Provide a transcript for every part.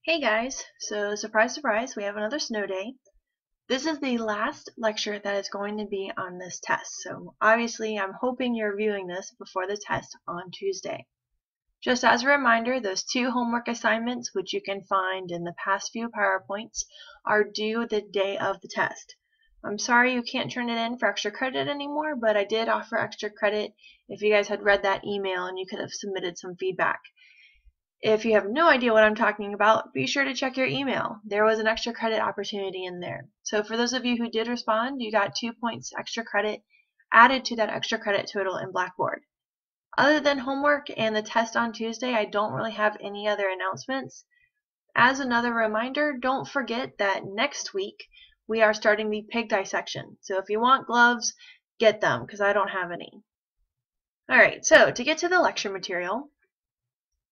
Hey guys, so surprise surprise, we have another snow day. This is the last lecture that is going to be on this test, so obviously I'm hoping you're viewing this before the test on Tuesday. Just as a reminder, those two homework assignments, which you can find in the past few PowerPoints, are due the day of the test. I'm sorry you can't turn it in for extra credit anymore, but I did offer extra credit if you guys had read that email and you could have submitted some feedback. If you have no idea what I'm talking about, be sure to check your email. There was an extra credit opportunity in there. So for those of you who did respond, you got 2 points extra credit added to that extra credit total in Blackboard. Other than homework and the test on Tuesday, I don't really have any other announcements. As another reminder, don't forget that next week we are starting the pig dissection. So if you want gloves, get them because I don't have any. Alright, so to get to the lecture material,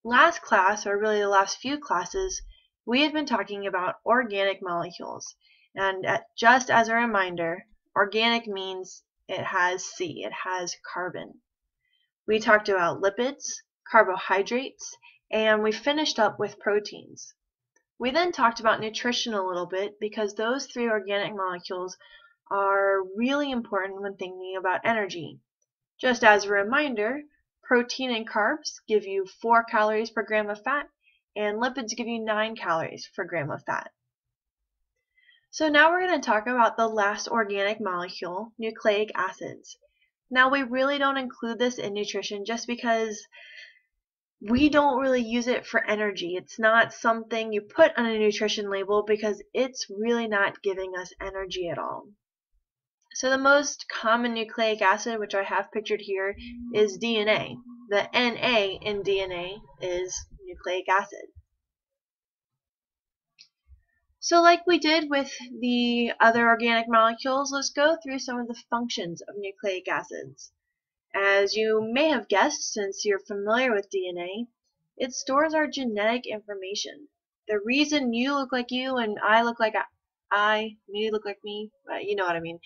last class, or really the last few classes, we had been talking about organic molecules. And just as a reminder, organic means it has C, it has carbon. We talked about lipids, carbohydrates, and we finished up with proteins. We then talked about nutrition a little bit because those three organic molecules are really important when thinking about energy. Just as a reminder, protein and carbs give you 4 calories per gram of fat, and lipids give you 9 calories per gram of fat. So now we're going to talk about the last organic molecule, nucleic acids. Now we really don't include this in nutrition just because we don't really use it for energy. It's not something you put on a nutrition label because it's really not giving us energy at all. So the most common nucleic acid, which I have pictured here, is DNA. The Na in DNA is nucleic acid. So like we did with the other organic molecules, let's go through some of the functions of nucleic acids. As you may have guessed, since you're familiar with DNA, it stores our genetic information. The reason you look like you and I look like you look like me, you know what I mean.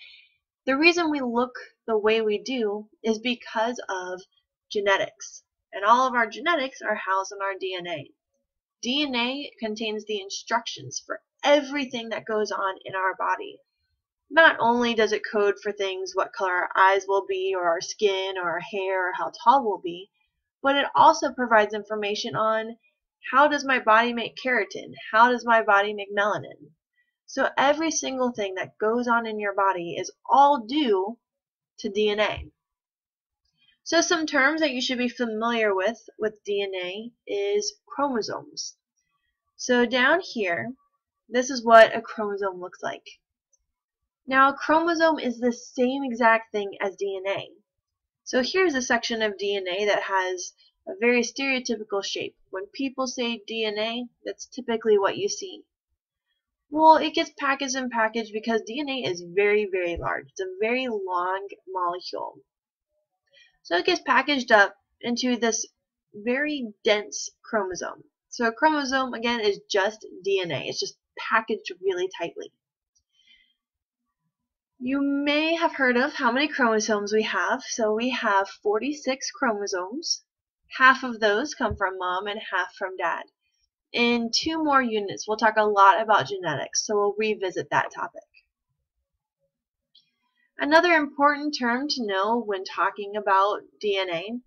The reason we look the way we do is because of genetics. And all of our genetics are housed in our DNA. DNA contains the instructions for everything that goes on in our body. Not only does it code for things, what color our eyes will be, or our skin, or our hair, or how tall we'll be, but it also provides information on how does my body make keratin? How does my body make melanin? So every single thing that goes on in your body is all due to DNA. So some terms that you should be familiar with DNA is chromosomes. So down here, this is what a chromosome looks like. Now a chromosome is the same exact thing as DNA. So here's a section of DNA that has a very stereotypical shape. When people say DNA, that's typically what you see. Well, it gets packaged and packaged because DNA is very, very large. It's a very long molecule. So it gets packaged up into this very dense chromosome. So a chromosome, again, is just DNA. It's just packaged really tightly. You may have heard of how many chromosomes we have. So we have 46 chromosomes. Half of those come from mom and half from dad. In 2 more units, we'll talk a lot about genetics, so we'll revisit that topic. Another important term to know when talking about DNA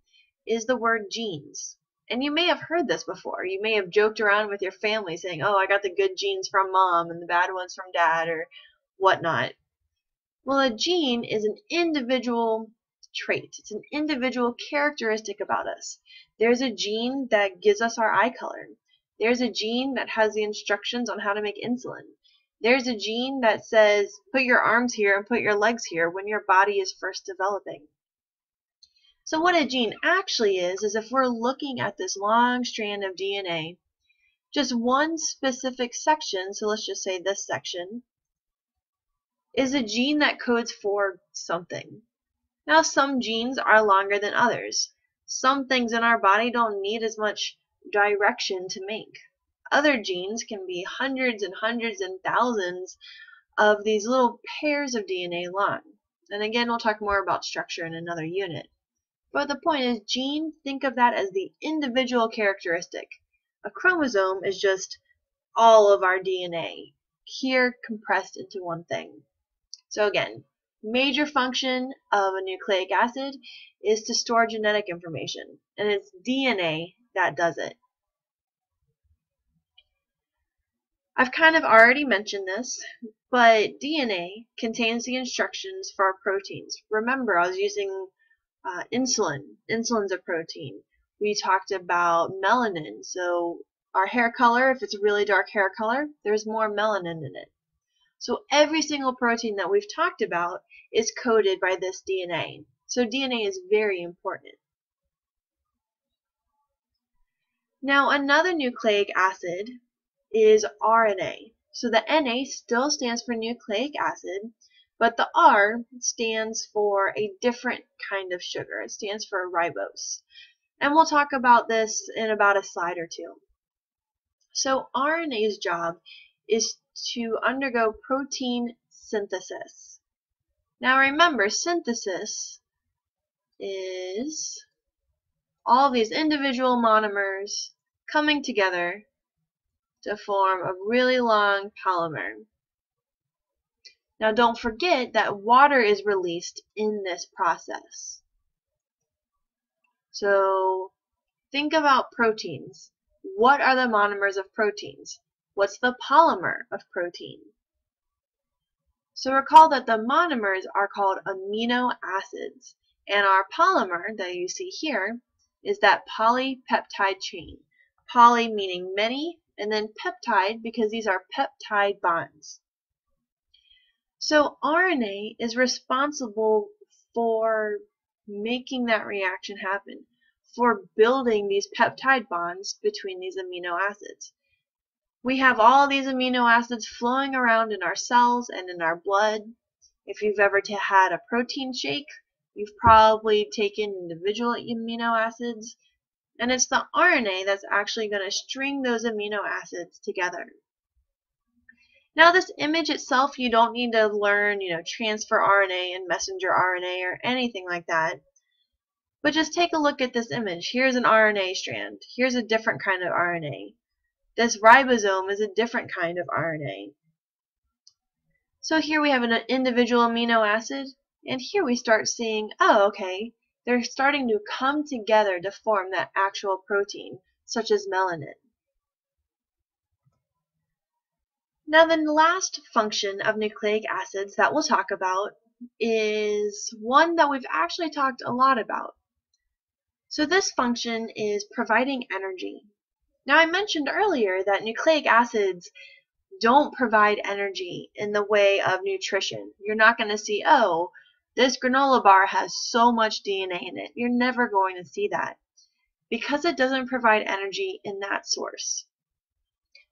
is the word genes. And you may have heard this before. You may have joked around with your family saying, oh, I got the good genes from mom and the bad ones from dad or whatnot. Well, a gene is an individual trait. It's an individual characteristic about us. There's a gene that gives us our eye color. There's a gene that has the instructions on how to make insulin. There's a gene that says put your arms here and put your legs here when your body is first developing. So what a gene actually is if we're looking at this long strand of DNA, just one specific section, so let's just say this section, is a gene that codes for something. Now some genes are longer than others. Some things in our body don't need as much direction to make. Other genes can be hundreds and hundreds and thousands of these little pairs of DNA long. And again, we'll talk more about structure in another unit. But the point is, gene, think of that as the individual characteristic. A chromosome is just all of our DNA, here compressed into one thing. So again, major function of a nucleic acid is to store genetic information, and it's DNA that does it. I've kind of already mentioned this, but DNA contains the instructions for our proteins. Remember, I was using insulin. Insulin's a protein. We talked about melanin. So our hair color, if it's a really dark hair color, there's more melanin in it. So every single protein that we've talked about is coded by this DNA. So DNA is very important. Now another nucleic acid is RNA. So the Na still stands for nucleic acid, but the R stands for a different kind of sugar. It stands for ribose. And we'll talk about this in about a slide or two. So RNA's job is to undergo protein synthesis. Now remember, synthesis is all these individual monomers coming together to form a really long polymer. Now don't forget that water is released in this process. So think about proteins. What are the monomers of proteins? What's the polymer of protein? So recall that the monomers are called amino acids, and our polymer that you see here is that polypeptide chain. Poly meaning many, and then peptide because these are peptide bonds. So RNA is responsible for making that reaction happen, for building these peptide bonds between these amino acids. We have all these amino acids flowing around in our cells and in our blood. If you've ever had a protein shake, you've probably taken individual amino acids, and it's the RNA that's actually going to string those amino acids together. Now this image itself, you don't need to learn, transfer RNA and messenger RNA or anything like that. But just take a look at this image. Here's an RNA strand. Here's a different kind of RNA. This ribosome is a different kind of RNA. So here we have an individual amino acid, and here we start seeing, oh, okay, they're starting to come together to form that actual protein, such as melanin. Now the last function of nucleic acids that we'll talk about is one that we've actually talked a lot about. So this function is providing energy. Now I mentioned earlier that nucleic acids don't provide energy in the way of nutrition. You're not going to see, oh, this granola bar has so much DNA in it. You're never going to see that because it doesn't provide energy in that source.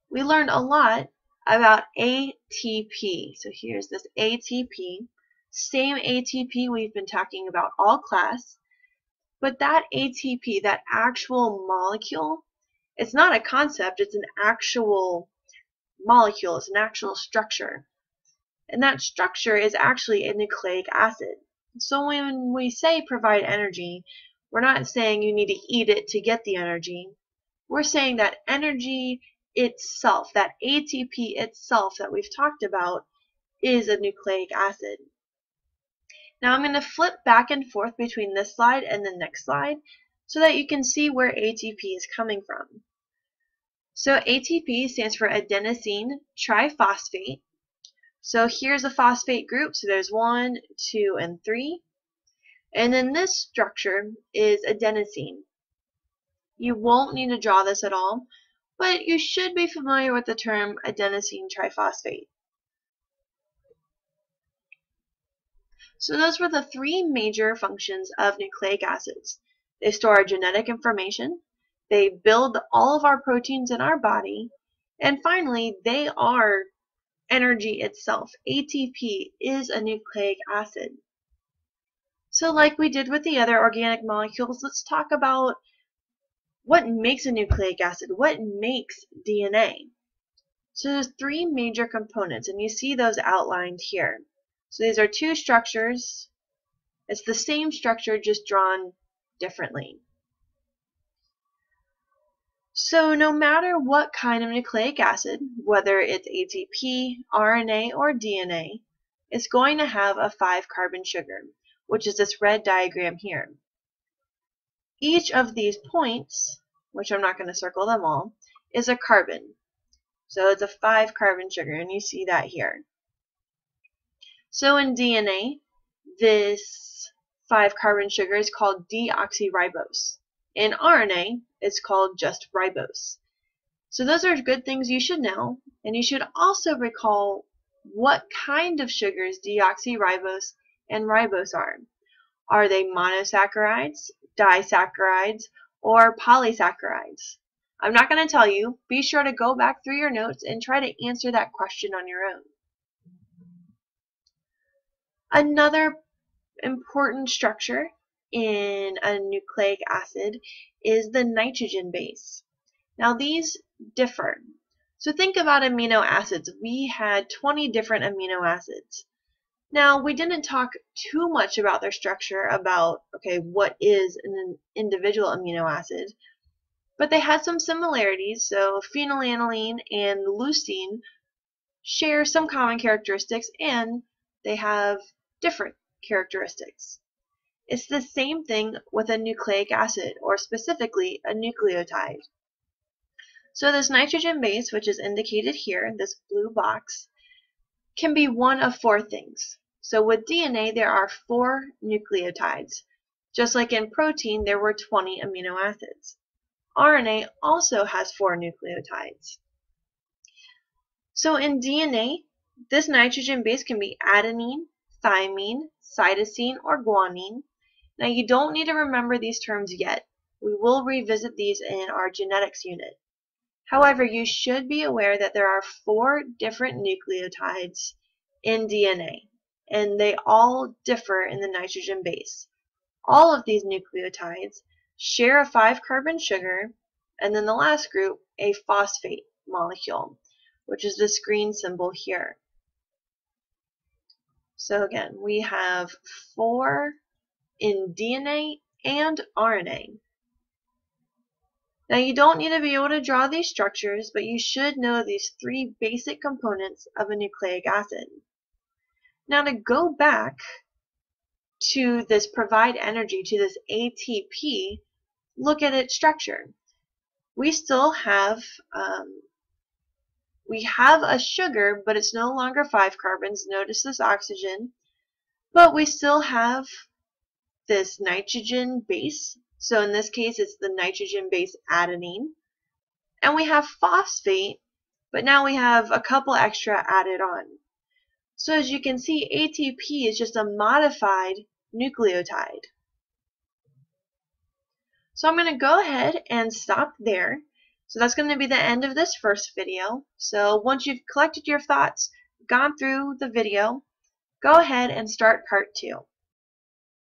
We learned a lot about ATP. So here's this ATP. Same ATP we've been talking about all class. But that ATP, that actual molecule, it's not a concept, it's an actual molecule, it's an actual structure. And that structure is actually a nucleic acid. So when we say provide energy, we're not saying you need to eat it to get the energy. We're saying that energy itself, that ATP itself that we've talked about, is a nucleic acid. Now I'm going to flip back and forth between this slide and the next slide so that you can see where ATP is coming from. So ATP stands for adenosine triphosphate. So here's a phosphate group. So there's 1, 2, and 3. And then this structure is adenosine. You won't need to draw this at all, but you should be familiar with the term adenosine triphosphate. So those were the three major functions of nucleic acids. They store our genetic information, they build all of our proteins in our body, and finally, they are energy itself. ATP is a nucleic acid. So like we did with the other organic molecules, let's talk about what makes a nucleic acid, what makes DNA. So there's three major components, and you see those outlined here. So these are two structures. It's the same structure, just drawn differently. So no matter what kind of nucleic acid, whether it's ATP, RNA, or DNA, it's going to have a 5-carbon sugar, which is this red diagram here. Each of these points, which I'm not going to circle them all, is a carbon. So it's a 5-carbon sugar, and you see that here. So in DNA, this 5-carbon sugar is called deoxyribose. In RNA, it's called just ribose. So those are good things you should know, and you should also recall what kind of sugars deoxyribose and ribose are. Are they monosaccharides, disaccharides, or polysaccharides? I'm not going to tell you. Be sure to go back through your notes and try to answer that question on your own. Another important structure in a nucleic acid is the nitrogen base. Now these differ. So think about amino acids. We had 20 different amino acids. Now we didn't talk too much about their structure, about what is an individual amino acid, but they had some similarities. So phenylalanine and leucine share some common characteristics, and they have different characteristics. It's the same thing with a nucleic acid, or specifically a nucleotide. So this nitrogen base, which is indicated here in this blue box, can be one of 4 things. So with DNA, there are 4 nucleotides. Just like in protein, there were 20 amino acids. RNA also has 4 nucleotides. So in DNA, this nitrogen base can be adenine, thymine, cytosine, or guanine. Now you don't need to remember these terms yet. We will revisit these in our genetics unit. However, you should be aware that there are 4 different nucleotides in DNA, and they all differ in the nitrogen base. All of these nucleotides share a 5-carbon sugar, and then the last group, a phosphate molecule, which is this green symbol here. So again, we have 4 in DNA and RNA. Now you don't need to be able to draw these structures, but you should know these 3 basic components of a nucleic acid. Now to go back to this provide energy, to this ATP, look at its structure. We still have a sugar, but it's no longer 5 carbons. Notice this oxygen. But we still have this nitrogen base. So in this case, it's the nitrogen base adenine. And we have phosphate, but now we have a couple extra added on. So as you can see, ATP is just a modified nucleotide. So I'm going to go ahead and stop there. So that's going to be the end of this first video. So once you've collected your thoughts, gone through the video, go ahead and start part 2.